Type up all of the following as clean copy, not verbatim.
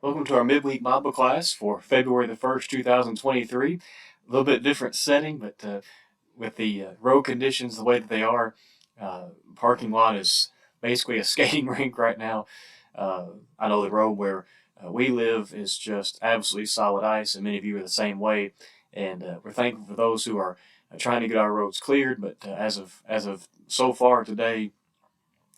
Welcome to our midweek Bible class for February the 1st, 2023. A little bit different setting, but with the road conditions the way that they are, parking lot is basically a skating rink right now. I know the road where we live is just absolutely solid ice, and many of you are the same way. And we're thankful for those who are trying to get our roads cleared. But as of so far today,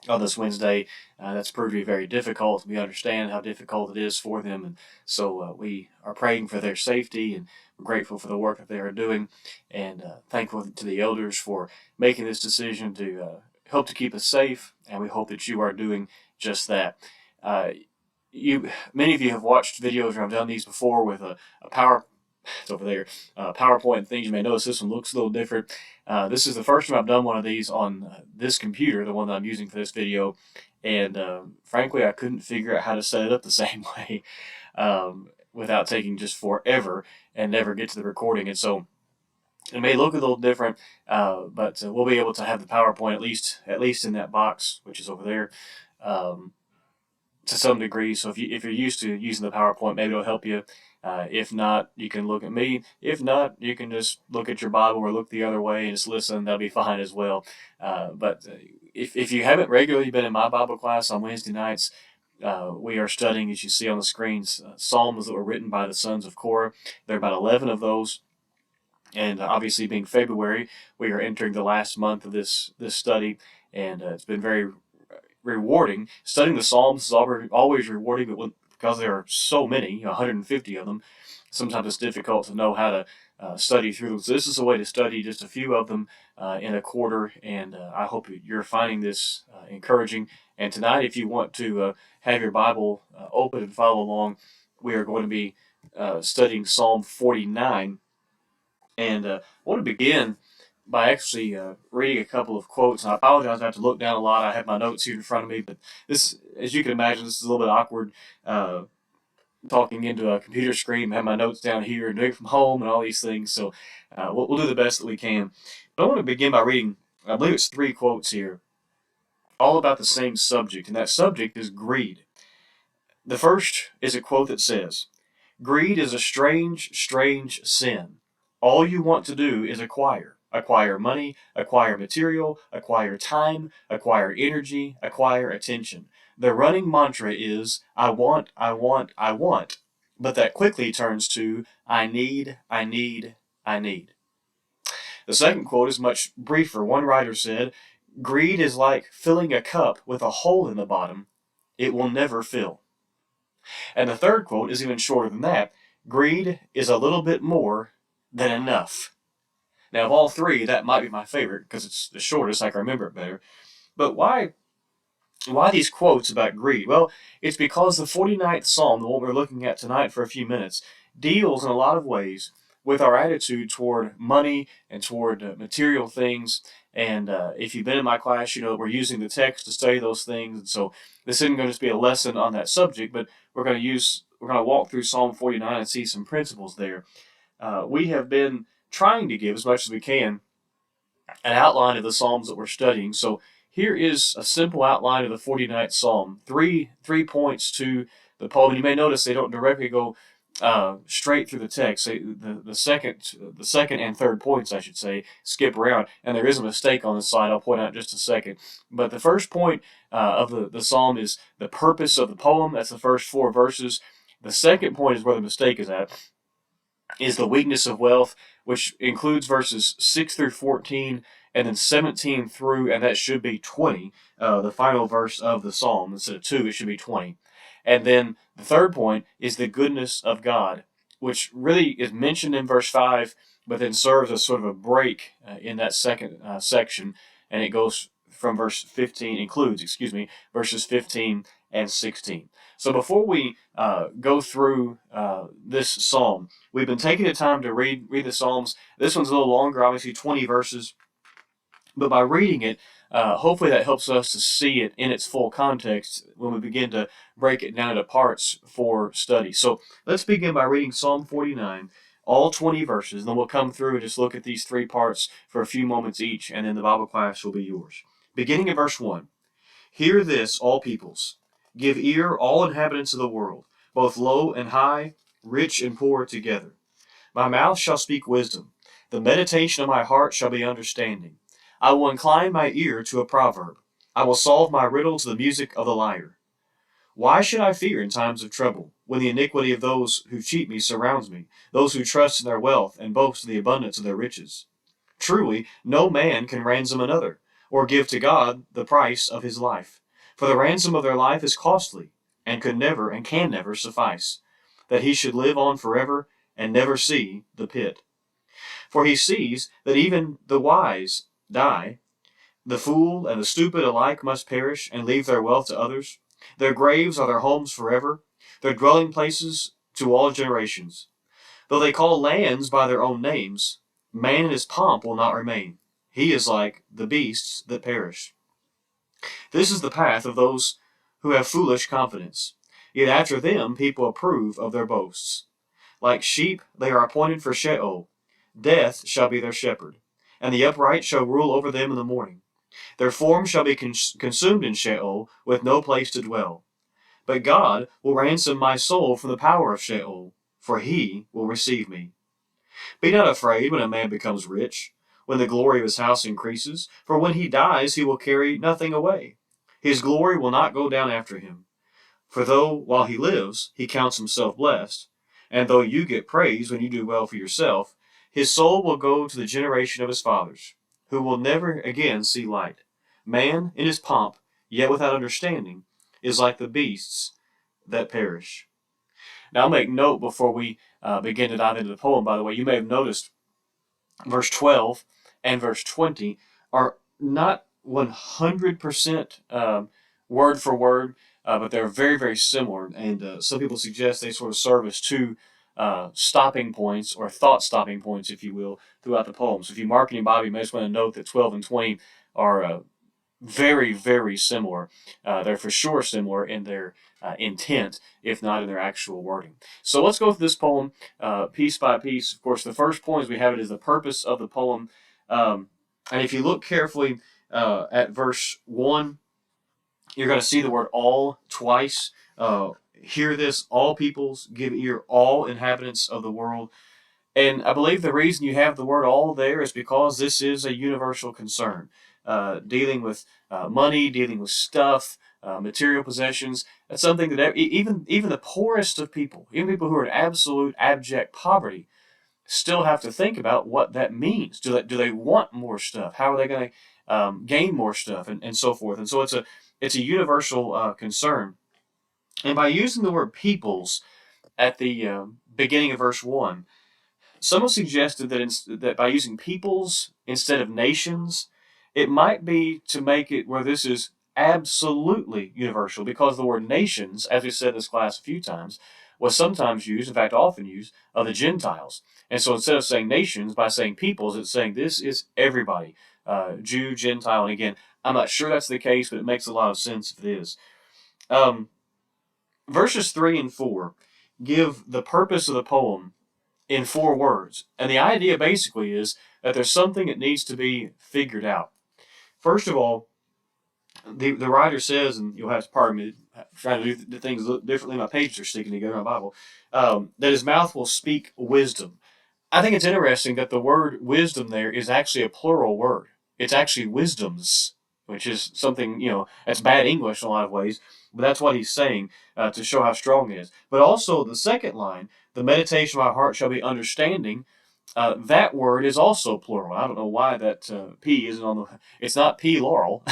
on this Wednesday. That's proved to be very difficult. We understand how difficult it is for them, and so we are praying for their safety, and we're grateful for the work that they are doing, and thankful to the elders for making this decision to help to keep us safe, and we hope that you are doing just that. Uh, Many of you have watched videos where I've done these before with a power it's over there. PowerPoint and things. You may notice this one looks a little different. This is the first time I've done one of these on this computer, the one that I'm using for this video, and frankly, I couldn't figure out how to set it up the same way without taking just forever and never get to the recording. And so it may look a little different, but we'll be able to have the PowerPoint at least in that box, which is over there. To some degree. So if you're used to using the PowerPoint, maybe it'll help you. If not, you can look at me. If not, you can just look at your Bible or look the other way and just listen. That'll be fine as well. But if you haven't regularly been in my Bible class on Wednesday nights, we are studying, as you see on the screens, Psalms that were written by the sons of Korah. There are about 11 of those. And obviously, being February, we are entering the last month of this study, and it's been very rewarding. Studying the Psalms is always rewarding, but because there are so many, 150 of them, sometimes it's difficult to know how to study through them. So this is a way to study just a few of them in a quarter, and I hope you're finding this encouraging. And tonight, if you want to have your Bible open and follow along, we are going to be studying Psalm 49. And I want to begin by actually reading a couple of quotes. And I apologize, I have to look down a lot. I have my notes here in front of me, but this, as you can imagine, this is a little bit awkward uh, talking into a computer screen. I have my notes down here and doing it from home and all these things. So we'll do the best that we can. But I want to begin by reading, I believe it's three quotes here, all about the same subject, and that subject is greed. The first is a quote that says, "Greed is a strange, strange sin. All you want to do is acquire. Acquire money, acquire material, acquire time, acquire energy, acquire attention. The running mantra is, I want, I want, I want. But that quickly turns to, I need, I need, I need." The second quote is much briefer. One writer said, "Greed is like filling a cup with a hole in the bottom. It will never fill." And the third quote is even shorter than that. "Greed is a little bit more than enough." Now, of all three, that might be my favorite because it's the shortest. I can remember it better. But why these quotes about greed? Well, it's because the 49th Psalm, the one we're looking at tonight for a few minutes, deals in a lot of ways with our attitude toward money and toward material things. And if you've been in my class, you know that we're using the text to study those things. And so this isn't going to just be a lesson on that subject, but we're going to walk through Psalm 49 and see some principles there. We have been trying to give as much as we can an outline of the Psalms that we're studying. So here is a simple outline of the 49th Psalm. Three points to the poem. And you may notice they don't directly go straight through the text. The second and third points, I should say, skip around. And there is a mistake on the slide. I'll point out in just a second. But the first point of the psalm is the purpose of the poem. That's the first four verses. The second point is where the mistake is the weakness of wealth, which includes verses 6 through 14 and then 17 through, and that should be 20, the final verse of the psalm. Instead of 2, it should be 20. And then the third point is the goodness of God, which really is mentioned in verse 5, but then serves as sort of a break in that second section, and it goes from verses 15 and 16. So before we go through this psalm, we've been taking the time to read the Psalms. This one's a little longer, obviously 20 verses. But by reading it, hopefully that helps us to see it in its full context when we begin to break it down into parts for study. So let's begin by reading Psalm 49, all 20 verses. And then we'll come through and just look at these three parts for a few moments each, and then the Bible class will be yours. Beginning in verse 1. "Hear this, all peoples. Give ear, all inhabitants of the world. both low and high, rich and poor together. My mouth shall speak wisdom. The meditation of my heart shall be understanding. I will incline my ear to a proverb. I will solve my riddle to the music of the lyre. Why should I fear in times of trouble, when the iniquity of those who cheat me surrounds me, those who trust in their wealth and boast of the abundance of their riches? Truly, no man can ransom another, or give to God the price of his life. For the ransom of their life is costly, and could never and can never suffice, that he should live on forever and never see the pit. For he sees that even the wise die, the fool and the stupid alike must perish and leave their wealth to others. Their graves are their homes forever, their dwelling places to all generations. Though they call lands by their own names, man in his pomp will not remain. He is like the beasts that perish. This is the path of those who have foolish confidence. Yet after them people approve of their boasts. Like sheep they are appointed for Sheol. Death shall be their shepherd, and the upright shall rule over them in the morning. Their form shall be consumed in Sheol, with no place to dwell. But God will ransom my soul from the power of Sheol, for he will receive me. Be not afraid when a man becomes rich, when the glory of his house increases, for when he dies he will carry nothing away. His glory will not go down after him. For though while he lives he counts himself blessed, and though you get praise when you do well for yourself, his soul will go to the generation of his fathers, who will never again see light. Man, in his pomp, yet without understanding, is like the beasts that perish. Now, I'll make note before we begin to dive into the poem, by the way. You may have noticed verse 12 and verse 20 are not 100% word for word, but they're very, very similar. And some people suggest they sort of serve as two stopping points, or thought stopping points, if you will, throughout the poem. So if you mark in your Bible, you may just want to note that 12 and 20 are very, very similar. They're for sure similar in their intent, if not in their actual wording. So let's go through this poem piece by piece. Of course, the first point as we have it is the purpose of the poem. And if you look carefully at verse 1, you're going to see the word all twice. Hear this, all peoples, give ear, all inhabitants of the world. And I believe the reason you have the word all there is because this is a universal concern. Dealing with money, dealing with stuff, material possessions. That's something that even the poorest of people, even people who are in absolute abject poverty, still have to think about what that means. Do they want more stuff? How are they going to gain more stuff, and so forth? And so it's a universal concern. And by using the word peoples at the beginning of verse 1, someone suggested that by using peoples instead of nations, it might be to make it where this is absolutely universal, because the word nations, as we said in this class a few times, was sometimes used, in fact often used, of the Gentiles. And so instead of saying nations, by saying peoples, it's saying this is everybody, Jew, Gentile, and again, I'm not sure that's the case, but it makes a lot of sense if it is. Verses 3 and 4 give the purpose of the poem in 4 words. And the idea basically is that there's something that needs to be figured out. First of all, the writer says, and you'll have to pardon me, trying to do the things look differently, my pages are sticking together in my Bible, that his mouth will speak wisdom. I think it's interesting that the word wisdom there is actually a plural word. It's actually wisdoms, which is something, that's bad English in a lot of ways, but that's what he's saying to show how strong it is. But also the second line, the meditation of my heart shall be understanding, that word is also plural. I don't know why that P isn't on the. It's not P Laurel.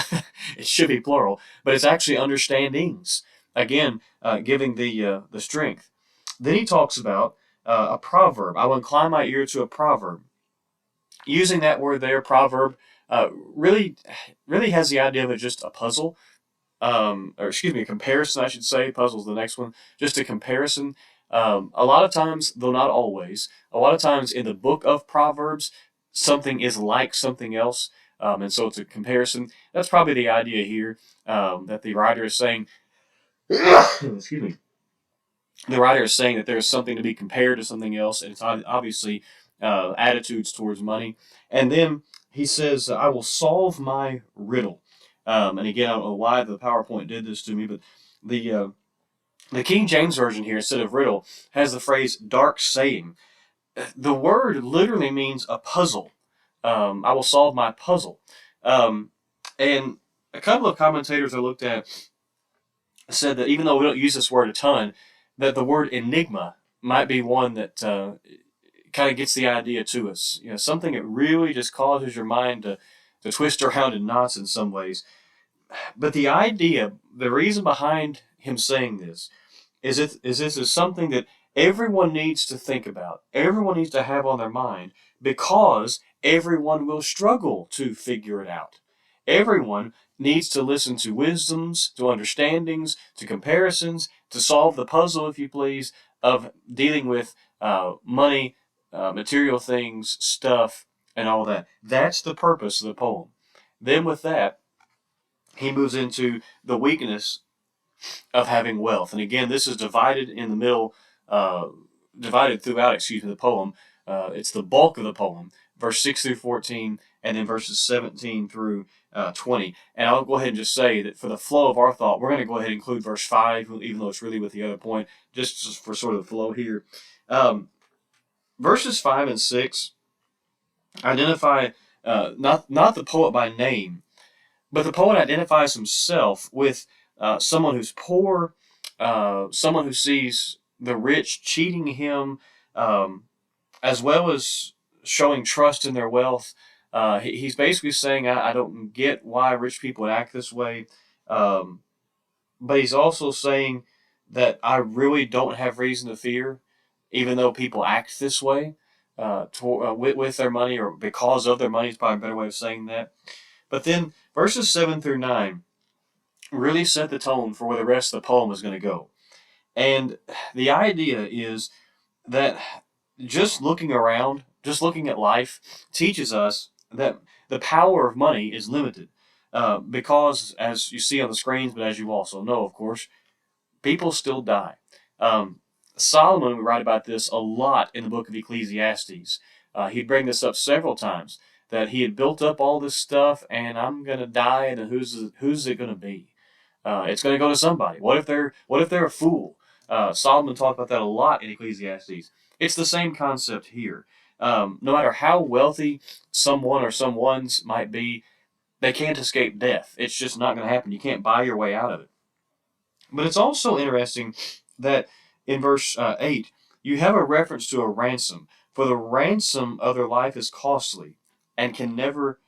It should be plural, but it's actually understandings. Again, giving the strength. Then he talks about a proverb. I will incline my ear to a proverb. Using that word there, proverb, really has the idea of it just a puzzle. Or excuse me, a comparison, I should say. Puzzle's the next one. Just a comparison. A lot of times, though not always, a lot of times in the book of Proverbs, something is like something else. And so it's a comparison. That's probably the idea here, that the writer is saying, excuse me, the writer is saying that there's something to be compared to something else, and it's obviously attitudes towards money. And then he says, I will solve my riddle. And again, I don't know why the PowerPoint did this to me, but the The King James Version here, instead of riddle, has the phrase dark saying. The word literally means a puzzle. I will solve my puzzle. Um, and a couple of commentators I looked at said that even though we don't use this word a ton, that the word enigma might be one that kind of gets the idea to us. Something that really just causes your mind to twist around in knots in some ways. But the idea, the reason behind him saying this this is something that everyone needs to think about. Everyone needs to have on their mind because everyone will struggle to figure it out. Everyone needs to listen to wisdoms, to understandings, to comparisons, to solve the puzzle, if you please, of dealing with money, material things, stuff, and all that. That's the purpose of the poem. Then, with that, he moves into the weakness of having wealth. And again, this is divided in the middle, divided throughout, the poem. It's the bulk of the poem, verse 6 through 14, and then verses 17 through 20. And I'll go ahead and just say that for the flow of our thought, we're going to go ahead and include verse 5, even though it's really with the other point, just for sort of the flow here. Verses 5 and 6 identify not the poet by name, but the poet identifies himself with someone who's poor, someone who sees the rich cheating him, as well as showing trust in their wealth. He's basically saying, I don't get why rich people would act this way. Um, but he's also saying that I really don't have reason to fear, even though people act this way with their money, or because of their money is probably a better way of saying that. But then verses 7 through 9 really set the tone for where the rest of the poem is going to go. And the idea is that just looking around, just looking at life, teaches us that the power of money is limited. Because, as you see on the screens, but as you also know, of course, people still die. Um, Solomon would write about this a lot in the book of Ecclesiastes. He'd bring this up several times, that he had built up all this stuff, and I'm gonna die, and who's it gonna be? It's going to go to somebody. What if they're a fool? Solomon talked about that a lot in Ecclesiastes. It's the same concept here. No matter how wealthy someone or someone's might be, they can't escape death. It's just not going to happen. You can't buy your way out of it. But it's also interesting that in verse 8, you have a reference to a ransom. For the ransom of their life is costly and can never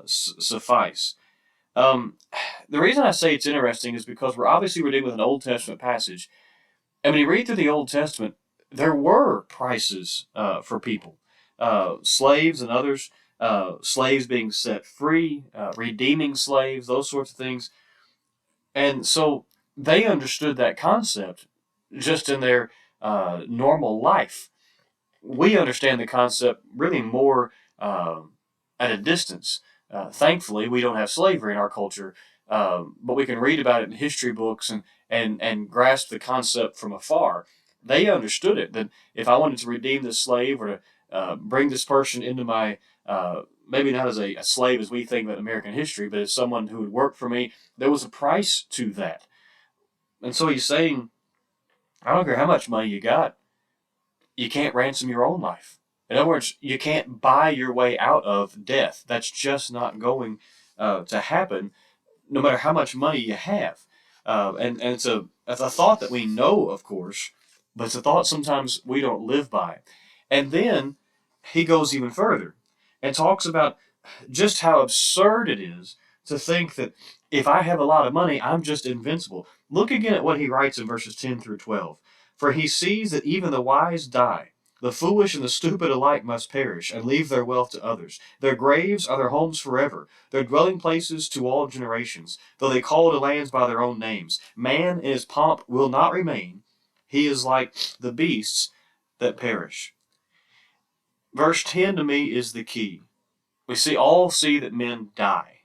suffice. Um, the reason I say it's interesting is because we're dealing with an Old Testament passage, and when you read through the Old Testament, there were prices for people, slaves and others, slaves being set free, redeeming slaves, those sorts of things, and so they understood that concept just in their normal life. We understand the concept really more at a distance. Thankfully, we don't have slavery in our culture, but we can read about it in history books and grasp the concept from afar. They understood it, that if I wanted to redeem this slave, or to bring this person into my, maybe not as a slave as we think about American history, but as someone who would work for me, there was a price to that. And so he's saying, I don't care how much money you got, you can't ransom your own life. In other words, you can't buy your way out of death. That's just not going to happen, no matter how much money you have. And it's a thought that we know, of course, but it's a thought sometimes we don't live by. And then he goes even further and talks about just how absurd it is to think that if I have a lot of money, I'm just invincible. Look again at what he writes in verses 10 through 12. For he sees that even the wise die. The foolish and the stupid alike must perish and leave their wealth to others. Their graves are their homes forever, their dwelling places to all generations, though they call to lands by their own names. Man in his pomp will not remain. He is like the beasts that perish. Verse 10 to me is the key. We see that men die.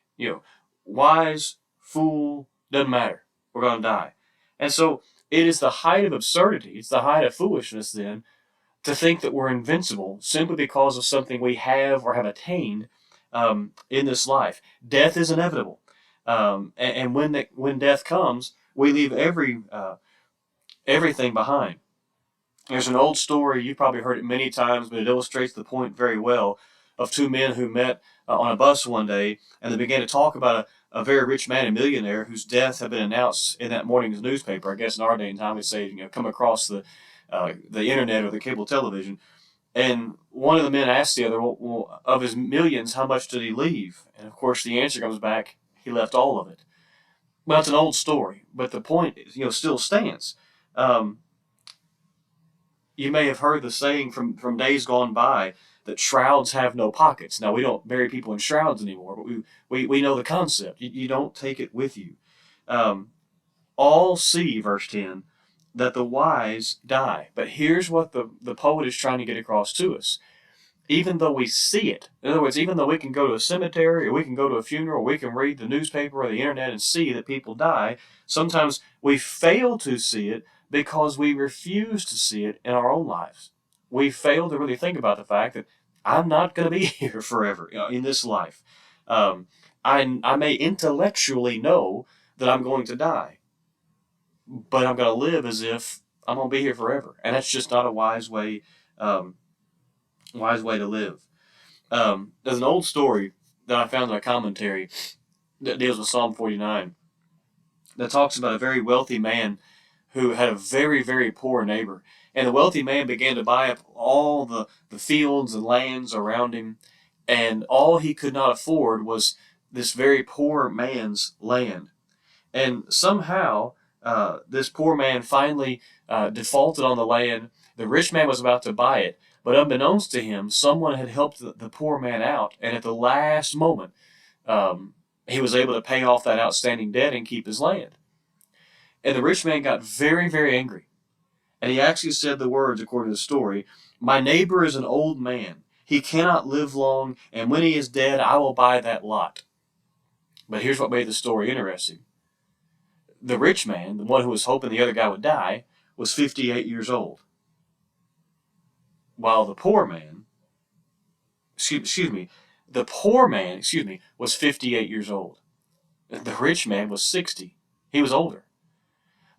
Wise, fool, doesn't matter. We're going to die. And so it is the height of absurdity. It's the height of foolishness then to think that we're invincible simply because of something we have or have attained in this life. Death is inevitable. And when death comes, we leave everything behind. There's an old story, you've probably heard it many times, but it illustrates the point very well, of two men who met on a bus one day, and they began to talk about a very rich man, a millionaire, whose death had been announced in that morning's newspaper. I guess in our day and time, we say, come across the internet or the cable television. And one of the men asked the other, well, of his millions, how much did he leave? And of course, the answer comes back, he left all of it. Well, it's an old story, but the point, still stands. Um, you may have heard the saying from days gone by that shrouds have no pockets. Now, we don't bury people in shrouds anymore, but we know the concept. You don't take it with you. Um, all see, verse 10, that the wise die. But here's what the poet is trying to get across to us. Even though we see it, in other words, even though we can go to a cemetery or we can go to a funeral, or we can read the newspaper or the internet and see that people die, sometimes we fail to see it because we refuse to see it in our own lives. We fail to really think about the fact that I'm not going to be here forever, in this life. Um, I may intellectually know that I'm going to die, but I'm going to live as if I'm going to be here forever, and that's just not a um, wise way to live. There's an old story that I found in a commentary that deals with Psalm 49 that talks about a very wealthy man who had a very, very poor neighbor. And the wealthy man began to buy up all the fields and lands around him, and all he could not afford was this very poor man's land. And somehow, this poor man finally defaulted on the land. The rich man was about to buy it, but unbeknownst to him, someone had helped the poor man out. And at the last moment, um, he was able to pay off that outstanding debt and keep his land. And the rich man got very, very angry. And he actually said the words, according to the story, "My neighbor is an old man. He cannot live long, and when he is dead, I will buy that lot." But here's what made the story interesting. The rich man, the one who was hoping the other guy would die, was 58 years old, while the poor man, was 58 years old. The rich man was 60. He was older.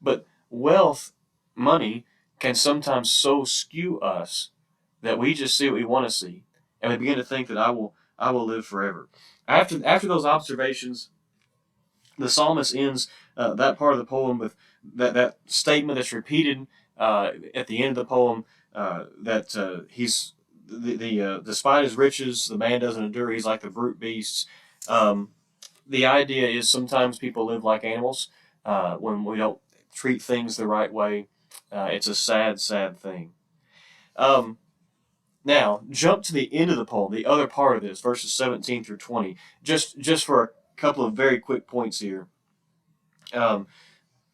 But wealth, money, can sometimes so skew us that we just see what we want to see, and we begin to think that I will live forever. After those observations, the psalmist ends that part of the poem with that statement that's repeated at the end of the poem, that he's despite his riches, the man doesn't endure. He's like the brute beasts. Um, the idea is sometimes people live like animals when we don't treat things the right way. It's a sad, sad thing. Um, Now, jump to the end of the poem, the other part of this, verses 17 through 20, just for a couple of very quick points here. Um,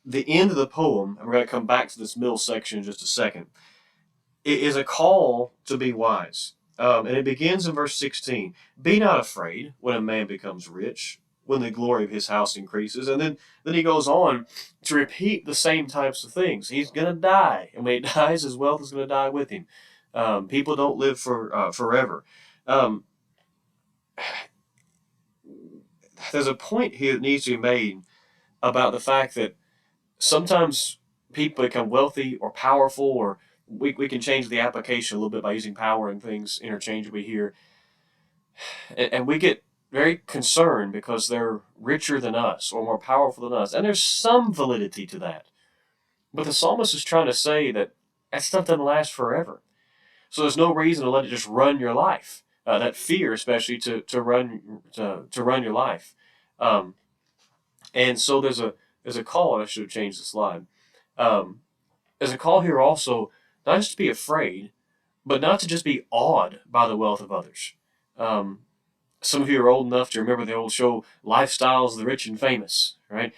the end of the poem, and we're going to come back to this middle section in just a second, it is a call to be wise. And it begins in verse 16. "Be not afraid when a man becomes rich, when the glory of his house increases." And then he goes on to repeat the same types of things. He's going to die. And when he dies, his wealth is going to die with him. People don't live forever. Um, there's a point here that needs to be made about the fact that sometimes people become wealthy or powerful, or we can change the application a little bit by using power and things interchangeably here. And we get very concerned because they're richer than us or more powerful than us. And there's some validity to that. But the psalmist is trying to say that that stuff doesn't last forever. So there's no reason to let it just run your life. That fear, especially, to run your life. Um, and so there's a call. And I should have changed the slide. Um, there's a call here also not just to be afraid, but not to just be awed by the wealth of others. Um, some of you are old enough to remember the old show Lifestyles of the Rich and Famous, right?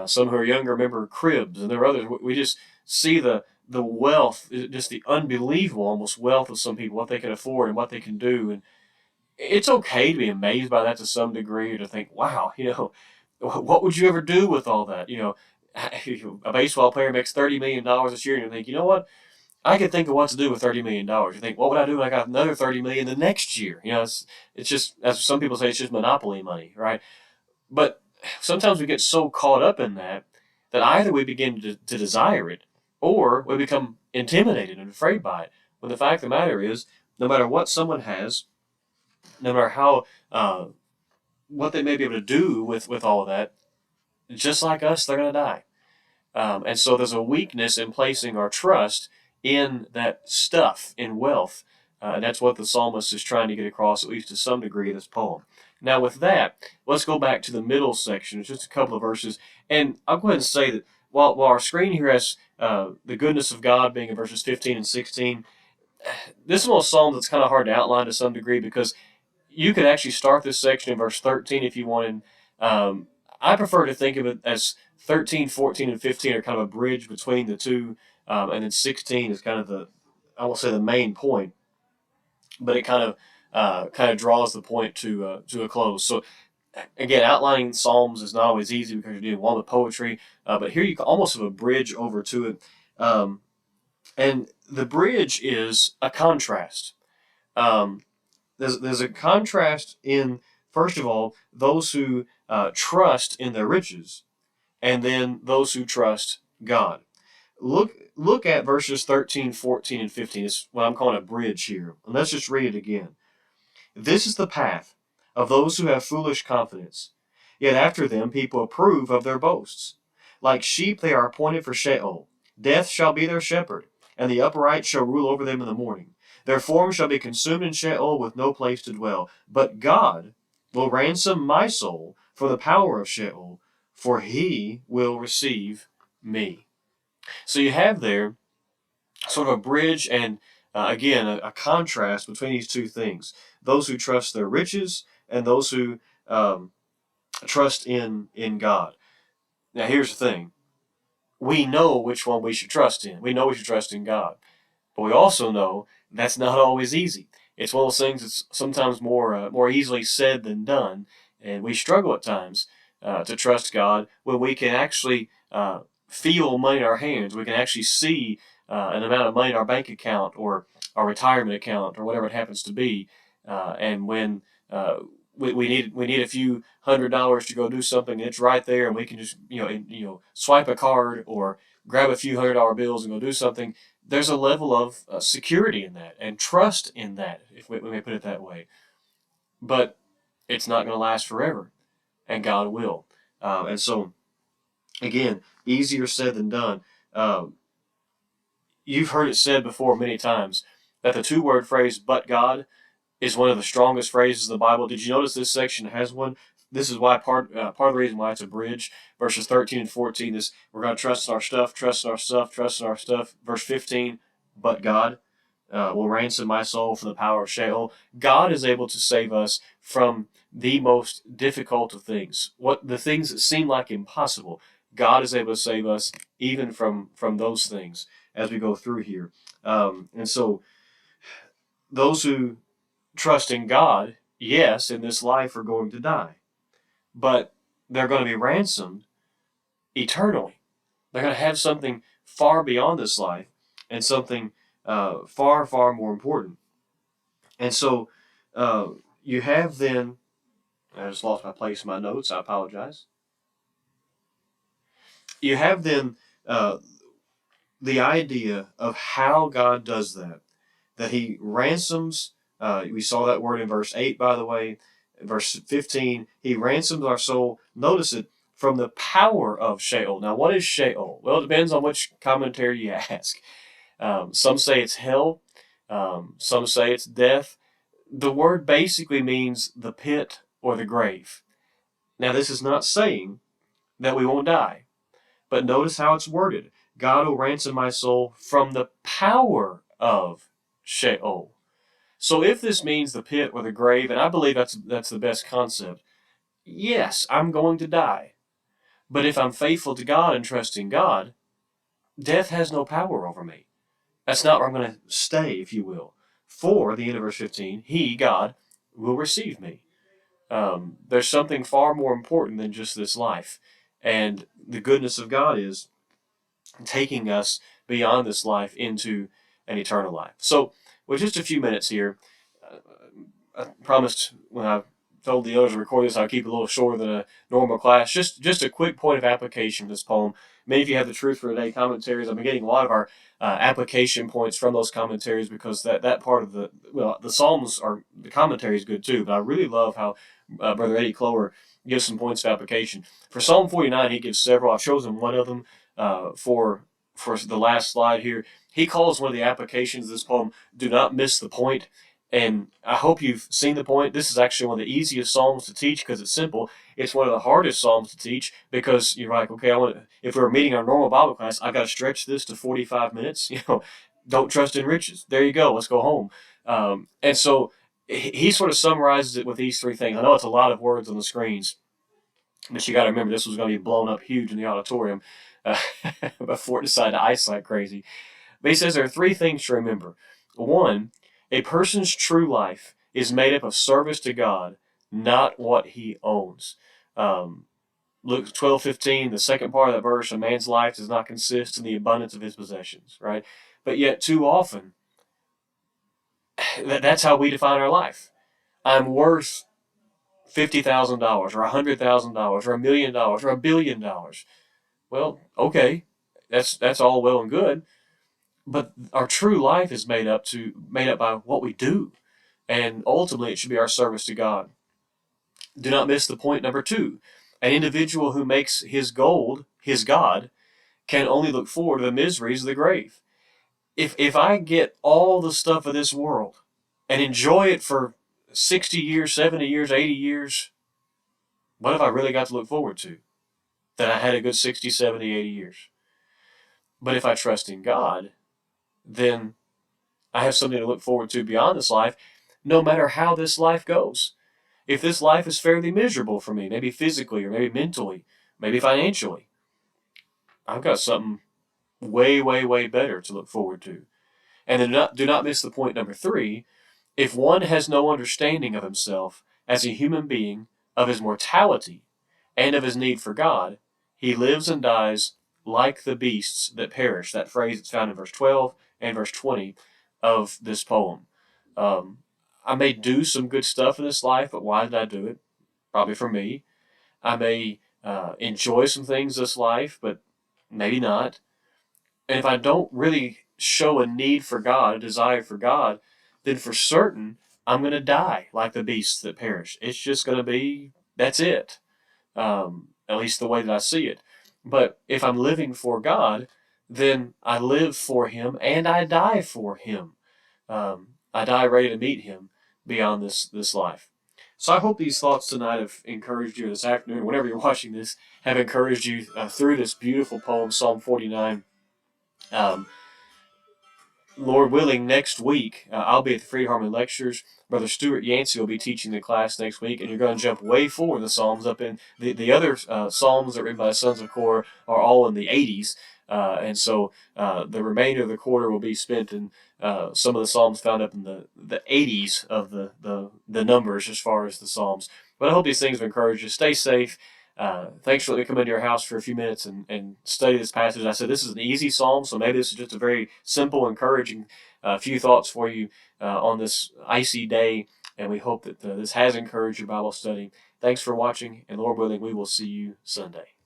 Some who are younger remember Cribs, and there are others. We just see the wealth, just the unbelievable almost wealth of some people, what they can afford and what they can do. And it's okay to be amazed by that to some degree, or to think, wow, what would you ever do with all that? A baseball player makes $30 million this year, and you think, you know what? I could think of what to do with $30 million. You think, what would I do when I got another $30 million the next year? It's just, as some people say, it's just monopoly money, right? But sometimes we get so caught up in that either we begin to desire it, or we become intimidated and afraid by it. When the fact of the matter is, no matter what someone has, no matter how what they may be able to do with all of that, just like us, they're going to die. And so there's a weakness in placing our trust in that stuff, in wealth. And that's what the psalmist is trying to get across, at least to some degree, in this poem. Now, with that, let's go back to the middle section. It's just a couple of verses. And I'll go ahead and say that while our screen here has the goodness of God being in verses 15 and 16, this is one of those psalms that's kind of hard to outline to some degree because you could actually start this section in verse 13 if you wanted. I prefer to think of it as 13, 14, and 15 are kind of a bridge between the two, and then 16 is kind of I won't say the main point, but it kind of draws the point to a close. So again, outlining Psalms is not always easy because you're doing one with poetry, but here you almost have a bridge over to it, and the bridge is a contrast. Um, there's a contrast in, first of all, those who trust in their riches, and then those who trust God. Look at verses 13, 14, and 15. It's what I'm calling a bridge here. And let's just read it again. This is the path of those who have foolish confidence. Yet after them people approve of their boasts. Like sheep they are appointed for Sheol. Death shall be their shepherd, and the upright shall rule over them in the morning. Their form shall be consumed in Sheol with no place to dwell. But God will ransom my soul from the power of Sheol, for he will receive me. So you have there sort of a bridge and, again, a contrast between these two things. Those who trust their riches and those who trust in God. Now, here's the thing. We know which one we should trust in. We know we should trust in God. But we also know that's not always easy. It's one of those things that's sometimes more easily said than done. And we struggle at times to trust God when we can actually feel money in our hands. We can actually see an amount of money in our bank account or our retirement account or whatever it happens to be. And when we need a few $100s to go do something, and it's right there, and we can just swipe a card or grab a few $100 bills and go do something. There's a level of security in that and trust in that, if we may put it that way. But it's not going to last forever, and God will. And so, again, easier said than done. You've heard it said before many times that the two-word phrase "but God" is one of the strongest phrases in the Bible. Did you notice this section has one? This is why part of the reason why it's a bridge. Verses 13 and 14 is we're going to trust in our stuff, trust in our stuff, trust in our stuff. Verse 15, but God will ransom my soul from the power of Sheol. God is able to save us from the most difficult of things. What the things that seem like impossible, God is able to save us even from those things as we go through here. And so those who trust in God, yes, in this life are going to die, but they're going to be ransomed eternally. They're going to have something far beyond this life and something far, far more important. And so you have then, I just lost my place in my notes, I apologize. You have then the idea of how God does that he ransoms. We saw that word in verse 8, by the way. Verse 15, he ransoms our soul. Notice it, from the power of Sheol. Now, what is Sheol? Well, it depends on which commentary you ask. Some say it's hell. Some say it's death. The word basically means the pit or the grave. Now, this is not saying that we won't die, but notice how it's worded. God will ransom my soul from the power of Sheol. So if this means the pit or the grave, and I believe that's the best concept, yes, I'm going to die. But if I'm faithful to God and trust in God, death has no power over me. That's not where I'm going to stay, if you will. For, the end of verse 15, he, God, will receive me. There's something far more important than just this life. And the goodness of God is taking us beyond this life into an eternal life. So, with just a few minutes here, I promised when I told the others to record this, I'll keep it a little shorter than a normal class. Just a quick point of application for this poem. Many of you have the Truth for Today commentaries. I've been getting a lot of our application points from those commentaries because that part of the Psalms the commentary is good too, but I really love how Brother Eddie Clower gives some points of application. For Psalm 49, he gives several. I've chosen one of them for the last slide here. He calls one of the applications of this poem, "Do not miss the point." And I hope you've seen the point. This is actually one of the easiest psalms to teach because it's simple. It's one of the hardest psalms to teach because you're like, okay, if we were meeting our normal Bible class, I got to stretch this to 45 minutes. Don't trust in riches. There you go. Let's go home. And so he sort of summarizes it with these three things. I know it's a lot of words on the screens, but you got to remember this was going to be blown up huge in the auditorium uh, before it decided to ice like crazy. But he says there are three things to remember. One, a person's true life is made up of service to God, not what he owns. Luke 12:15, the second part of that verse, a man's life does not consist in the abundance of his possessions, right? But yet too often, that's how we define our life. I'm worth $50,000 or $100,000 or $1,000,000 or $1,000,000,000. Well, okay, that's all well and good, but our true life is made up by what we do, and ultimately it should be our service to God. Do not miss the point number two. An individual who makes his gold his God can only look forward to the miseries of the grave. If I get all the stuff of this world and enjoy it for 60 years, 70 years, 80 years, what have I really got to look forward to? That I had a good 60, 70, 80 years. But if I trust in God, then I have something to look forward to beyond this life, no matter how this life goes. If this life is fairly miserable for me, maybe physically or maybe mentally, maybe financially, I've got something way, way, way better to look forward to. And then do not miss the point number three. If one has no understanding of himself as a human being, of his mortality, and of his need for God, he lives and dies like the beasts that perish. That phrase is found in verse 12 and verse 20 of this poem. Um, I may do some good stuff in this life, but why did I do it? Probably for me. I may enjoy some things this life, but maybe not. And if I don't really show a need for God, a desire for God, then for certain I'm going to die like the beasts that perish. It's just going to be, that's it. At least the way that I see it. But if I'm living for God, then I live for Him and I die for Him. I die ready to meet Him beyond this life. So I hope these thoughts tonight have encouraged you this afternoon, whenever you're watching this, have encouraged you through this beautiful poem, Psalm 49. Um, Lord willing, next week, I'll be at the Free Harmony Lectures. Brother Stuart Yancey will be teaching the class next week, and you're going to jump way forward in the Psalms. Up in the other Psalms that are written by the Sons of Korah are all in the 80s. And so the remainder of the quarter will be spent in some of the Psalms found up in the 80s of the numbers as far as the Psalms. But I hope these things have encouraged you. Stay safe. Thanks for letting me come into your house for a few minutes and study this passage. I said this is an easy psalm, so maybe this is just a very simple, encouraging few thoughts for you on this icy day, and we hope that this has encouraged your Bible study. Thanks for watching, and Lord willing, we will see you Sunday.